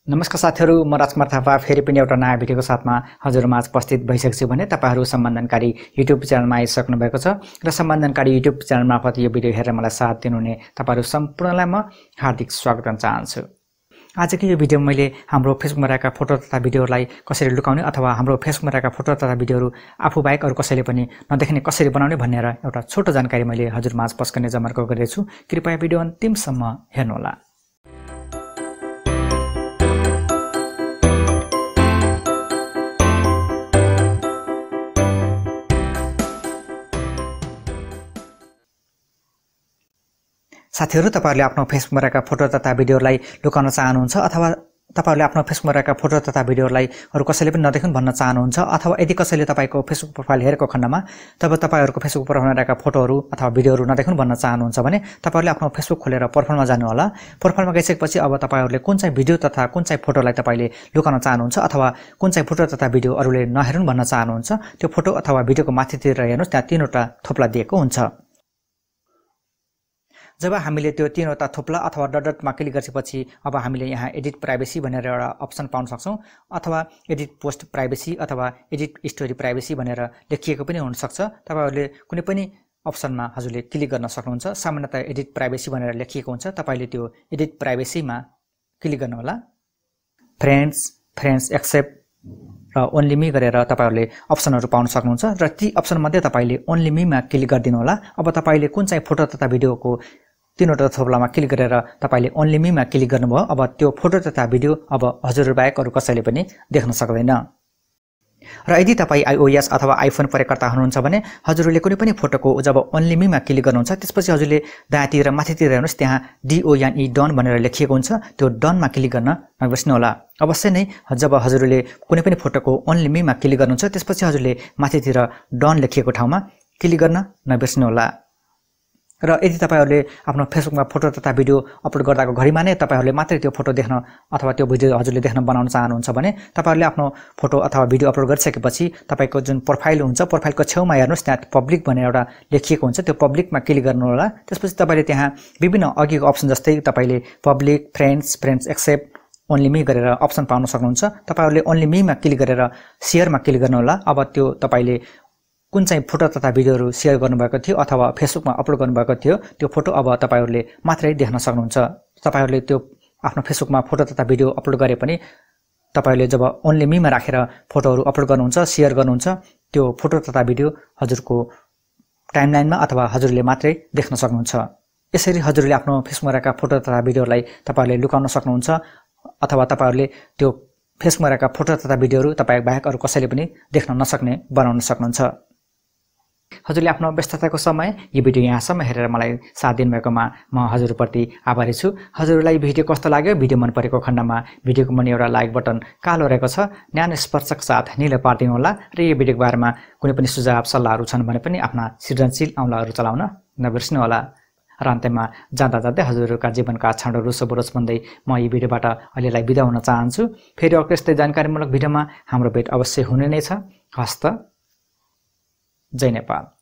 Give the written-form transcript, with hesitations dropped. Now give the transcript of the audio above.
नमस्कार साथीहरु, म राजकुमार थापा फेरि पनि एउटा नयाँ भिडियोको साथमा हजुरमाझ उपस्थित भइसकेको छु भने तपाईहरु सम्बन्धनकारी युट्युब च्यानलमा आइसक्नु भएको छ र सम्बन्धनकारी युट्युब च्यानल मार्फत यो भिडियो हेरेर मलाई साथ दिनुहुने तपाईहरु सम्पूर्णलाई म हार्दिक स्वागत गर्न चाहन्छु। आजको यो भिडियोमा मैले हाम्रो फेसबुकमा रहेका फोटो तथा भिडियोहरुलाई कसरी लुकाउने अथवा हाम्रो फेसबुकमा रहेका फोटो तथा भिडियोहरु आफू बाहेक अरु कसैले पनि नदेख्ने कसरी बनाउने भनेर एउटा छोटो जानकारी मैले हजुरमाझ पस्कने जमर्को गरेको छु। कृपया भिडियो अन्तिमसम्म हेर्नुहोला। साथीहरु, तपाईहरुले आफ्नो फेसबुकमा रहेका फोटो तथा भिडियोहरुलाई लुकाउन चाहनुहुन्छ अथवा तपाईहरुले आफ्नो फेसबुकमा रहेका फोटो तथा भिडियोहरुलाई अरु कसैले पनि नदेखुन् भन्न चाहनुहुन्छ अथवा यदि कसैले तपाईको फेसबुक प्रोफाइल हेरेको खण्डमा तब तपाईहरुको फेसबुक प्रोफाइलमा रहेका फोटोहरु अथवा भिडियोहरु नदेखुन् भन्न चाहनुहुन्छ भने तपाईहरुले आफ्नो फेसबुक खोलेर प्रोफाइलमा जानु होला। प्रोफाइलमा गइसकेपछि अब तपाईहरुले कुन चाहिँ भिडियो तथा कुन चाहिँ फोटोलाई तपाईले लुकाउन चाहनुहुन्छ अथवा कुन चाहिँ फोटो तथा भिडियो अरूले नहेरुन् भन्न चाहनुहुन्छ त्यो फोटो अथवा भिडियोको माथितिर हेर्नुस्, त्यहाँ तीनवटा थोप्ला दिएको हुन्छ। जब हामीले त्यो तीनवटा थोप्ला अथवा डटमा क्लिक गरेपछि अब हामीले यहाँ एडिट प्राइभेसी भनेर एउटा अप्सन पाउन सक्छौं अथवा एडिट पोस्ट प्राइभेसी अथवा एडिट स्टोरी प्राइभेसी भनेर लेखिएको पनि हुन सक्छ। तपाईहरुले कुनै पनि अप्सनमा हजुरले क्लिक गर्न सक्नुहुन्छ। सामान्यतया एडिट प्राइभेसी भनेर लेखिएको हुन्छ, तपाईले त्यो एडिट प्राइभेसीमा क्लिक गर्नु होला। फ्रेन्ड्स एक्सेप्ट र ओन्ली मी गरेर तपाईहरुले अप्सनहरु पाउन सक्नुहुन्छ र ती अप्सन मध्ये तपाईले ओन्ली मीमा क्लिक गर्दिनु होला। अब तपाईले कुन चाहिँ फोटो तथा भिडियोको तीनवटा थोप्लामा क्लिक गरेर तपाईले ओन्ली मीमा क्लिक गर्नुभयो, अब त्यो फोटो तथा भिडियो अब हजुर बाहेक अरु कसैले पनि देख्न सक्दैन। र यदि तपाई iOS अथवा आइफोन प्रयोगकर्ता हुनुहुन्छ भने हजुरले कुनै पनि फोटोको जब ओन्ली मीमा क्लिक गर्नुहुन्छ त्यसपछि हजुरले दायाँतिर माथितिर हेर्नुस्, त्यहाँ DONE डन भनेर लेखिएको हुन्छ, त्यो डनमा क्लिक गर्न नबिर्सनु होला। अवश्य नै जब हजुरले कुनै पनि फोटोको ओन्ली मीमा क्लिक गर्नुहुन्छ त्यसपछि हजुरले माथितिर डन लेखिएको ठाउँमा क्लिक गर्न नबिर्सनु होला। र यदि तपाईहरुले आफ्नो फेसबुकमा फोटो तथा भिडियो अपलोड गर्दाको घडीमा नै तपाईहरुले मात्रै त्यो फोटो देख्न अथवा त्यो भिडियो हजुरले देख्न बनाउन चाहनुहुन्छ भने तपाईहरुले आफ्नो फोटो अथवा भिडियो अपलोड गरिसकेपछि तपाईको जुन प्रोफाइल हुन्छ प्रोफाइलको छेउमा हेर्नुस्, त्यहाँ पब्लिक भनेर एउटा लेखिएको हुन्छ, त्यो पब्लिकमा क्लिक गर्नु होला। त्यसपछि तपाईले त्यहाँ विभिन्न अघिको अप्सन जस्तै तपाईले public, friends except, only me गरेर अप्सन पाउन सक्नुहुन्छ। तपाईहरुले ओन्ली मीमा क्लिक गरेर शेयरमा क्लिक गर्नु होला। अब त्यो तपाईले कुन चाहिँ फोटो तथा भिडियोहरु शेयर गर्नुभएको थियो अथवा फेसबुकमा अपलोड गर्नुभएको थियो त्यो फोटो अब तपाईहरुले मात्रै देख्न सक्नुहुन्छ। तपाईहरुले त्यो आफ्नो फेसबुकमा फोटो तथा भिडियो अपलोड गरे पनि तपाईहरुले जब ओन्ली मीमा राखेर फोटोहरु अपलोड गर्नुहुन्छ, शेयर गर्नुहुन्छ, त्यो फोटो तथा भिडियो हजुरको टाइमलाइनमा अथवा हजुरले मात्रै देख्न सक्नुहुन्छ। यसरी हजुरले आफ्नो फेसबुकमा राखेका फोटो तथा भिडियोहरुलाई तपाईहरुले लुकाउन सक्नुहुन्छ अथवा तपाईहरुले त्यो फेसबुकमा राखेका फोटो तथा भिडियोहरु तपाई बाहेक अरु कसैले पनि देख्न नसक्ने बनाउन सक्नुहुन्छ। हजुरले आफ्नो व्यस्तताको समय यो भिडियो यहाँसम्म हेरेर मलाई साथ दिनुभएकोमा म हजुरप्रति आभारी छु। हजुरलाई भिडियो कस्तो लाग्यो? भिडियो मन परेको खण्डमा भिडियोको मुनि एउटा लाइक बटन कालो रहेको छ, न्यानो स्पर्शक साथ नीलो पार्दिनु होला र यो भिडियोको बारेमा कुनै पनि सुझाव सल्लाहहरु छन् भने पनि आफ्ना सृजनशील औँलाहरु चलाउन नबिर्सनु होला। र अन्त्यमा जाँदा जाँदै हजुरहरूका जीवनका क्षणहरु शुभरोस् भन्दै म यो भिडियोबाट अहिलेलाई बिदा हुन चाहन्छु। फेरि अर्को यस्तै जानकारीमूलक भिडियोमा हाम्रो भेट अवश्य हुने नै छ। हस्त। जय नेपाल।